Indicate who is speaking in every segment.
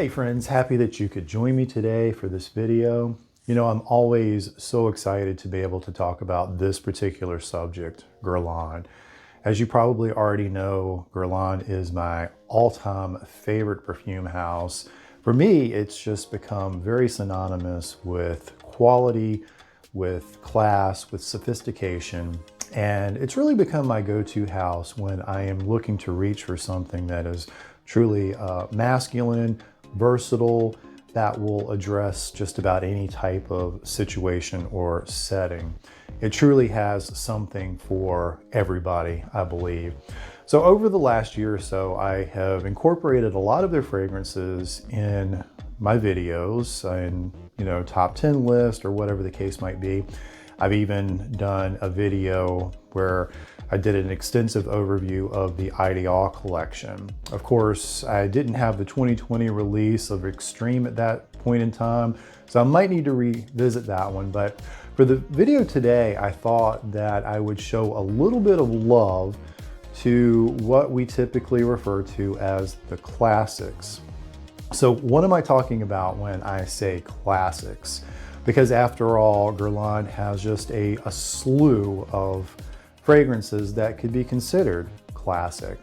Speaker 1: Hey friends, happy that you could join me today for this video. You know, I'm always so excited to be able to talk about this particular subject, Guerlain. As you probably already know, Guerlain is my all-time favorite perfume house. For me, it's just become very synonymous with quality, with class, with sophistication. And it's really become my go-to house when I am looking to reach for something that is truly masculine, versatile, that will address just about any type of situation or setting. It truly has something for everybody, I believe. So over the last year or so, I have incorporated a lot of their fragrances in my videos and, top 10 list or whatever the case might be. I've even done a video where I did an extensive overview of the Ideal collection. Of course, I didn't have the 2020 release of Extreme at that point in time, so I might need to revisit that one. But for the video today, I thought that I would show a little bit of love to what we typically refer to as the classics. So what am I talking about when I say classics? Because after all, Guerlain has just a slew of fragrances that could be considered classic.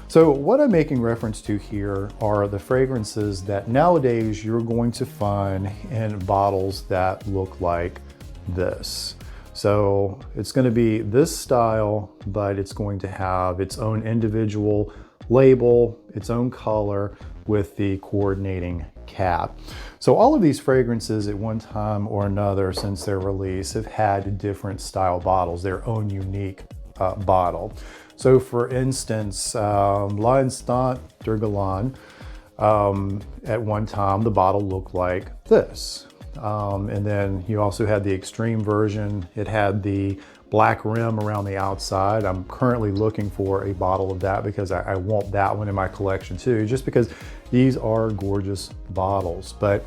Speaker 1: So what I'm making reference to here are the fragrances that nowadays you're going to find in bottles that look like this. So it's going to be this style, but it's going to have its own individual label, its own color with the coordinating cap. So all of these fragrances at one time or another since their release have had different style bottles, their own unique bottle. So for instance, L'Instant de Guerlain, at one time the bottle looked like this. And then you also had the extreme version. It had the black rim around the outside. I'm currently looking for a bottle of that because I want that one in my collection too, just because these are gorgeous bottles. But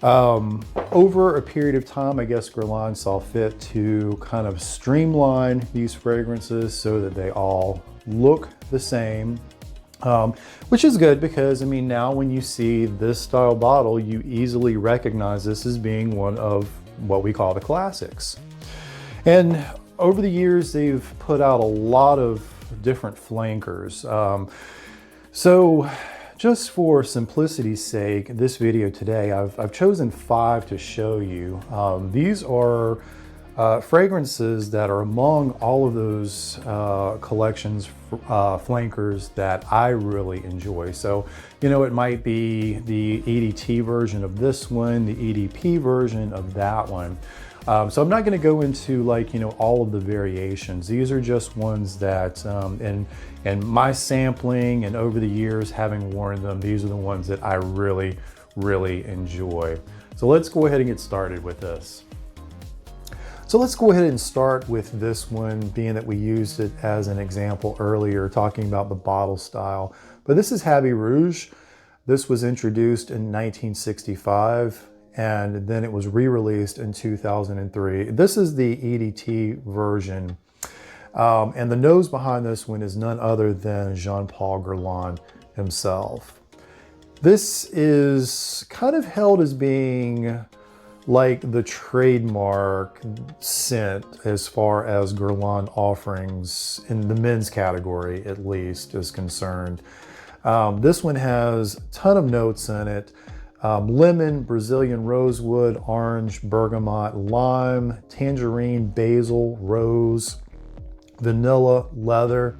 Speaker 1: over a period of time, I guess Guerlain saw fit to kind of streamline these fragrances so that they all look the same. Which is good because, I mean, now when you see this style bottle, you easily recognize this as being one of what we call the classics. And over the years, they've put out a lot of different flankers. So just for simplicity's sake, this video today, I've chosen 5 to show you. These are fragrances that are among all of those collections flankers that I really enjoy. So, it might be the EDT version of this one, the EDP version of that one. So I'm not going to go into all of the variations. These are just ones that in my sampling and over the years having worn them, these are the ones that I really, really enjoy. So let's go ahead and get started with this. So let's go ahead and start with this one, being that we used it as an example earlier, talking about the bottle style. But this is Habi Rouge. This was introduced in 1965, and then it was re-released in 2003. This is the EDT version. And the nose behind this one is none other than Jean-Paul Guerlain himself. This is kind of held as being like the trademark scent as far as Guerlain offerings in the men's category, at least, is concerned. This one has a ton of notes in it. Lemon, Brazilian rosewood, orange, bergamot, lime, tangerine, basil, rose, vanilla, leather,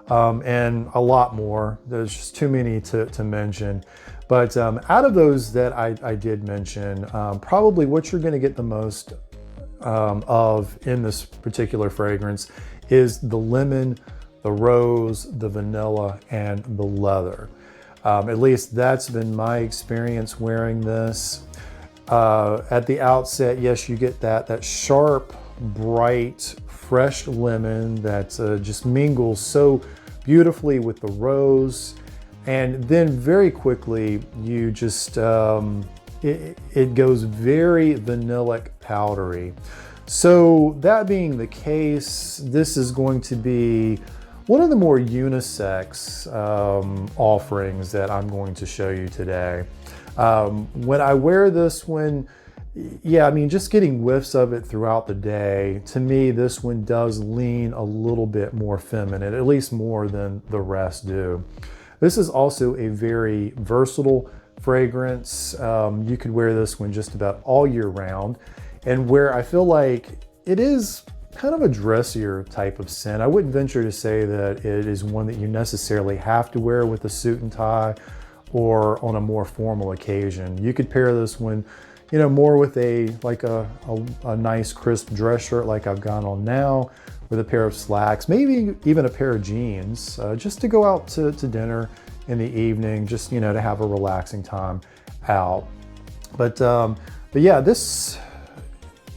Speaker 1: and a lot more. There's just too many to mention. But out of those that I did mention, probably what you're going to get the most of in this particular fragrance is the lemon, the rose, the vanilla, and the leather. At least that's been my experience wearing this. At the outset, yes, you get that sharp, bright, fresh lemon that just mingles so beautifully with the rose. And then very quickly, you just, it goes very vanillic powdery. So that being the case, this is going to be one of the more unisex offerings that I'm going to show you today. When I wear this one, yeah, I mean, just getting whiffs of it throughout the day, to me, this one does lean a little bit more feminine, at least more than the rest do. This is also a very versatile fragrance. You could wear this one just about all year round. And where I feel like it is kind of a dressier type of scent, I wouldn't venture to say that it is one that you necessarily have to wear with a suit and tie or on a more formal occasion. You could pair this one, you know, more with a nice crisp dress shirt like I've got on now, with a pair of slacks, maybe even a pair of jeans, just to go out to dinner in the evening, just, you know, to have a relaxing time out. But yeah, this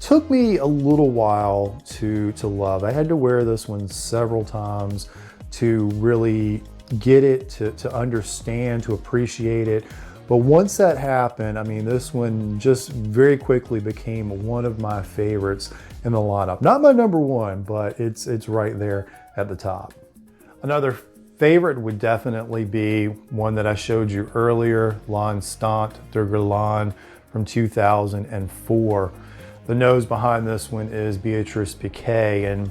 Speaker 1: took me a little while to love. I had to wear this one several times to really get it, to understand, to appreciate it. But once that happened, I mean, this one just very quickly became one of my favorites in the lineup. Not my number one, but it's right there at the top. Another favorite would definitely be one that I showed you earlier, Stomped de Guerlain from 2004. The nose behind this one is Beatrice Piquet, and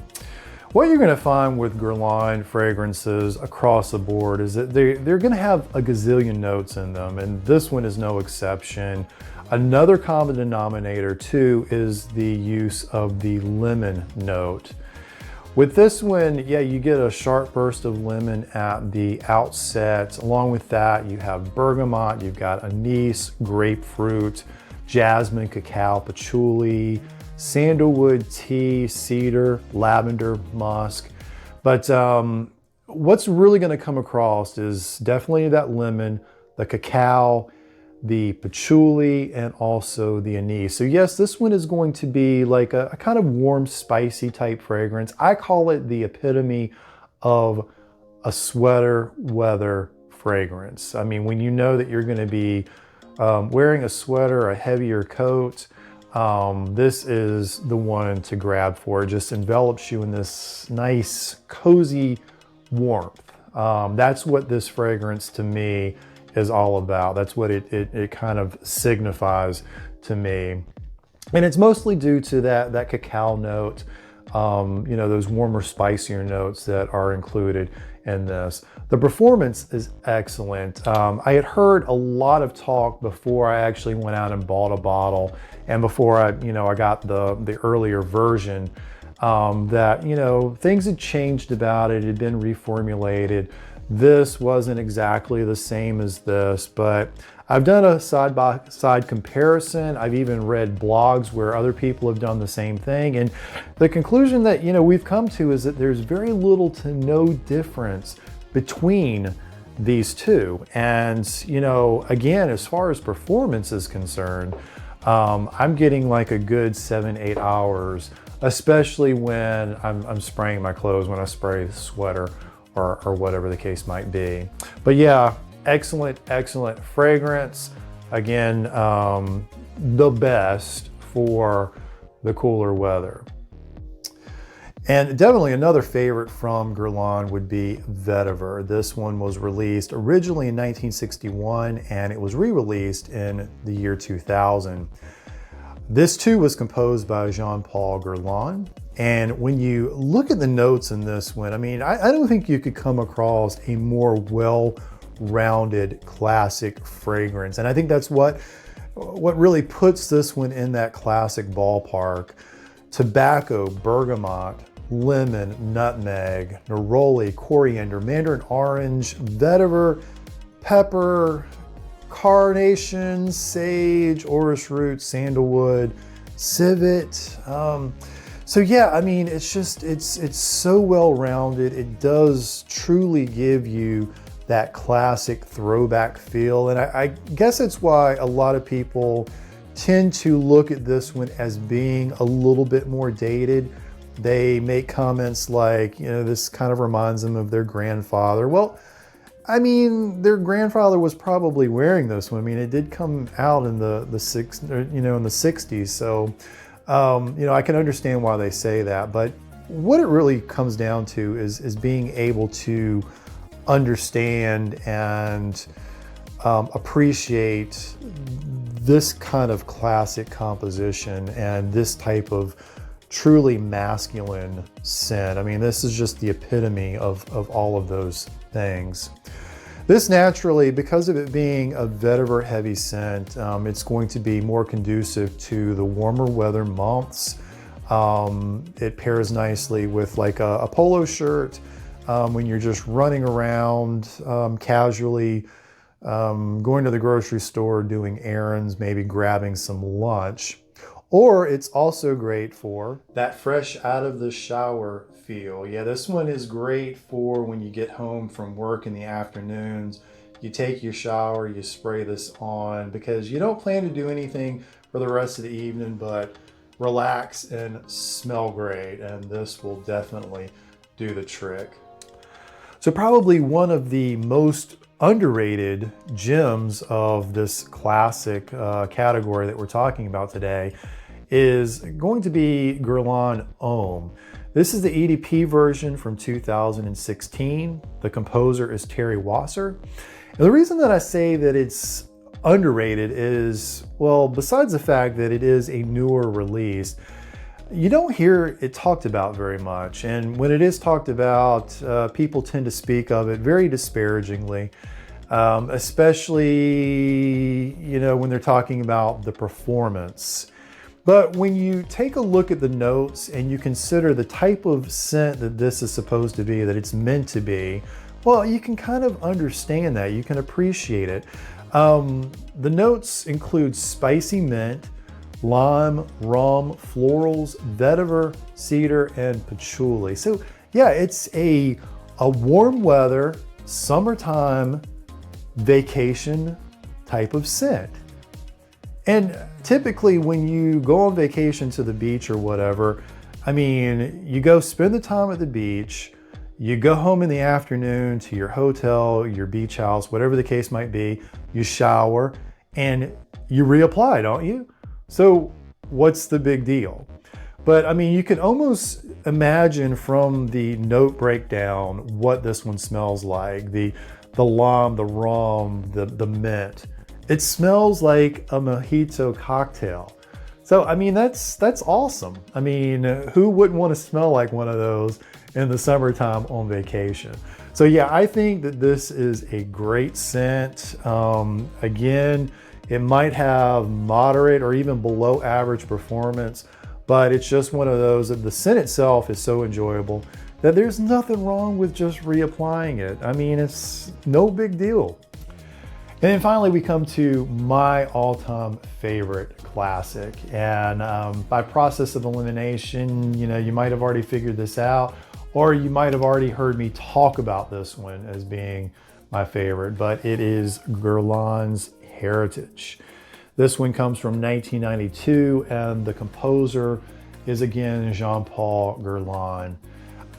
Speaker 1: what you're going to find with Guerlain fragrances across the board is that they're going to have a gazillion notes in them, and this one is no exception. Another common denominator too is the use of the lemon note. With this one, yeah, you get a sharp burst of lemon at the outset. Along with that, you have bergamot, you've got anise, grapefruit, jasmine, cacao, patchouli, sandalwood, tea, cedar, lavender, musk. But what's really going to come across is definitely that lemon, the cacao, the patchouli, and also the anise. So yes, this one is going to be like a kind of warm, spicy type fragrance. I call it the epitome of a sweater weather fragrance. I mean, when you know that you're going to be wearing a sweater, a heavier coat, this is the one to grab for. It just envelops you in this nice, cozy warmth. That's what this fragrance to me is all about. That's what it kind of signifies to me. And it's mostly due to that cacao note, you know, those warmer, spicier notes that are included in this. The performance is excellent. I had heard a lot of talk before I actually went out and bought a bottle, and before I got the earlier version, that, you know, things had changed about it. It had been reformulated. This wasn't exactly the same as this, but I've done a side-by-side comparison. I've even read blogs where other people have done the same thing. And the conclusion that, you know, we've come to is that there's very little to no difference between these two. And, you know, again, as far as performance is concerned, I'm getting like a good 7-8 hours, especially when I'm spraying my clothes, when I spray the sweater or whatever the case might be. But yeah, excellent fragrance. Again, the best for the cooler weather. And definitely another favorite from Guerlain would be Vetiver. This one was released originally in 1961 and it was re-released in the year 2000. This too was composed by Jean-Paul Guerlain. And when you look at the notes in this one, I mean, I don't think you could come across a more well-rounded classic fragrance. And I think that's what really puts this one in that classic ballpark. Tobacco, bergamot, lemon, nutmeg, neroli, coriander, mandarin orange, vetiver, pepper, carnation, sage, orris root, sandalwood, civet. So yeah, I mean, it's so well-rounded. It does truly give you that classic throwback feel. And I guess it's why a lot of people tend to look at this one as being a little bit more dated. They make comments like, you know, this kind of reminds them of their grandfather. Well, I mean, their grandfather was probably wearing this one. I mean, it did come out in the 60s. So, you know, I can understand why they say that. But what it really comes down to is being able to understand and appreciate this kind of classic composition and this type of truly masculine scent. I mean, this is just the epitome of all of those things. This naturally, because of it being a vetiver heavy scent, it's going to be more conducive to the warmer weather months. It pairs nicely with like a polo shirt when you're just running around casually, going to the grocery store, doing errands, maybe grabbing some lunch. Or it's also great for that fresh out of the shower feel. Yeah, this one is great for when you get home from work in the afternoons. You take your shower, you spray this on because you don't plan to do anything for the rest of the evening but relax and smell great, and this will definitely do the trick. So probably one of the most underrated gems of this classic category that we're talking about today is going to be Guerlain Homme. This is the EDP version from 2016. The composer is Terry Wasser. And the reason that I say that it's underrated is, well, besides the fact that it is a newer release, you don't hear it talked about very much. And when it is talked about, people tend to speak of it very disparagingly, especially, when they're talking about the performance. But when you take a look at the notes and you consider the type of scent that this is supposed to be, that it's meant to be, well, you can kind of understand that. You can appreciate it. The notes include spicy mint, lime, rum, florals, vetiver, cedar, and patchouli. So yeah, it's a warm weather, summertime vacation type of scent. And typically when you go on vacation to the beach or whatever, I mean, you go spend the time at the beach, you go home in the afternoon to your hotel, your beach house, whatever the case might be, you shower and you reapply, don't you? So what's the big deal? But I mean, you can almost imagine from the note breakdown what this one smells like. The lime, the rum, the mint. It smells like a mojito cocktail. So, I mean, that's awesome. I mean, who wouldn't want to smell like one of those in the summertime on vacation? So yeah, I think that this is a great scent. Again, it might have moderate or even below average performance, but it's just one of those that the scent itself is so enjoyable that there's nothing wrong with just reapplying it. I mean, it's no big deal. And then finally, we come to my all-time favorite classic. And by process of elimination, you might have already figured this out, or you might have already heard me talk about this one as being my favorite, but it is Guerlain's Heritage. This one comes from 1992, and the composer is again Jean-Paul Guerlain.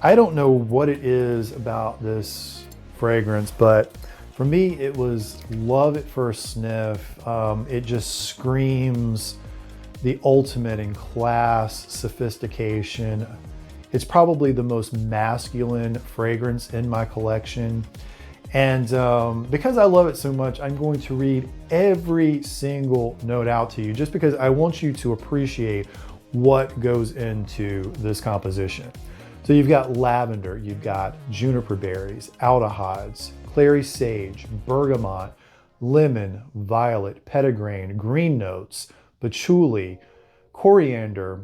Speaker 1: I don't know what it is about this fragrance, but for me, it was love at first sniff. It just screams the ultimate in class, sophistication. It's probably the most masculine fragrance in my collection. And because I love it so much, I'm going to read every single note out to you just because I want you to appreciate what goes into this composition. So you've got lavender, you've got juniper berries, aldehydes, clary sage, bergamot, lemon, violet, petitgrain, green notes, patchouli, coriander,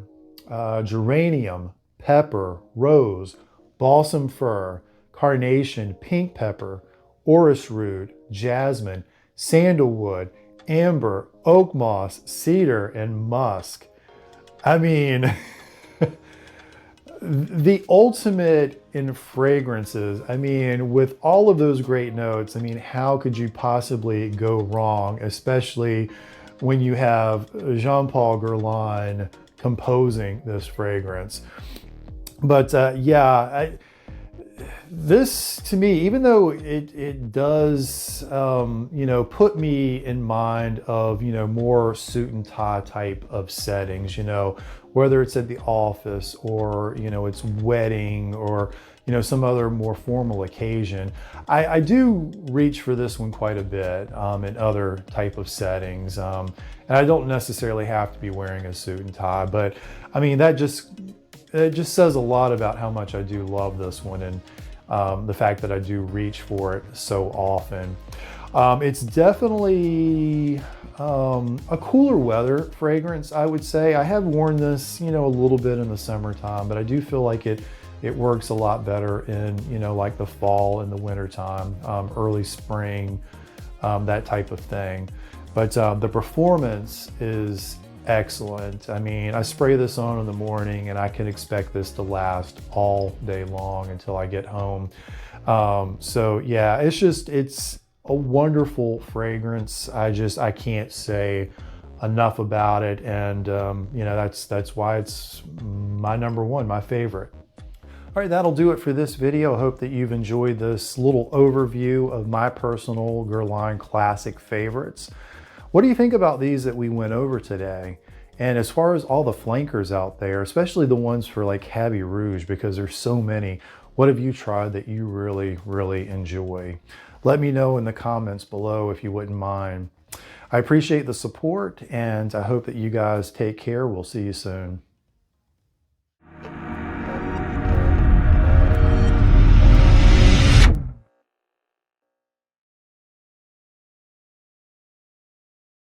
Speaker 1: geranium, pepper, rose, balsam fir, carnation, pink pepper, orris root, jasmine, sandalwood, amber, oak moss, cedar, and musk. I mean, the ultimate in fragrances. I mean, with all of those great notes, I mean, how could you possibly go wrong, especially when you have Jean-Paul Guerlain composing this fragrance? But this to me, even though it does, you know, put me in mind of, you know, more suit and tie type of settings, you know, whether it's at the office or, you know, it's wedding or, you know, some other more formal occasion. I do reach for this one quite a bit in other type of settings. And I don't necessarily have to be wearing a suit and tie, but I mean, it just says a lot about how much I do love this one, and the fact that I do reach for it so often. It's definitely a cooler weather fragrance, I would say. I have worn this, you know, a little bit in the summertime, but I do feel like it works a lot better in, you know, like the fall and the winter time, early spring, that type of thing. But the performance is excellent. I mean, I spray this on in the morning and I can expect this to last all day long until I get home. So yeah, it's a wonderful fragrance. I can't say enough about it. And you know, that's why it's my number one, my favorite. All right, that'll do it for this video. I hope that you've enjoyed this little overview of my personal Guerlain classic favorites. What do you think about these that we went over today? And as far as all the flankers out there, especially the ones for like Habi Rouge, because there's so many, what have you tried that you really, really enjoy? Let me know in the comments below if you wouldn't mind. I appreciate the support and I hope that you guys take care. We'll see you soon.